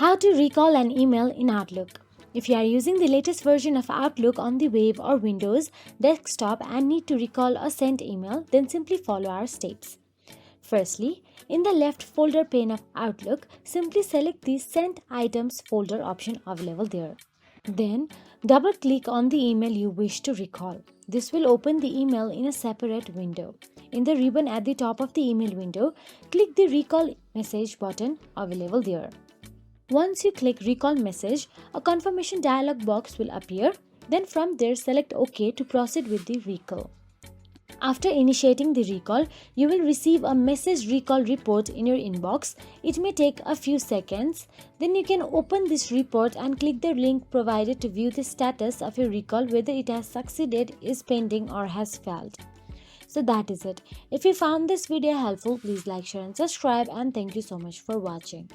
How to recall an email in Outlook. If you are using the latest version of Outlook on the web or Windows desktop and need to recall a sent email, then simply follow our steps. Firstly, in the left folder pane of Outlook, simply select the Sent Items folder option available there. Then, double click on the email you wish to recall. This will open the email in a separate window. In the ribbon at the top of the email window, click the Recall Message button available there. Once you click Recall Message, a confirmation dialog box will appear. Then from there, select OK to proceed with the recall. After initiating the recall, you will receive a message recall report in your inbox. It may take a few seconds. Then you can open this report and click the link provided to view the status of your recall, whether it has succeeded, is pending, or has failed. So that is it. If you found this video helpful, please like, share and subscribe, and thank you so much for watching.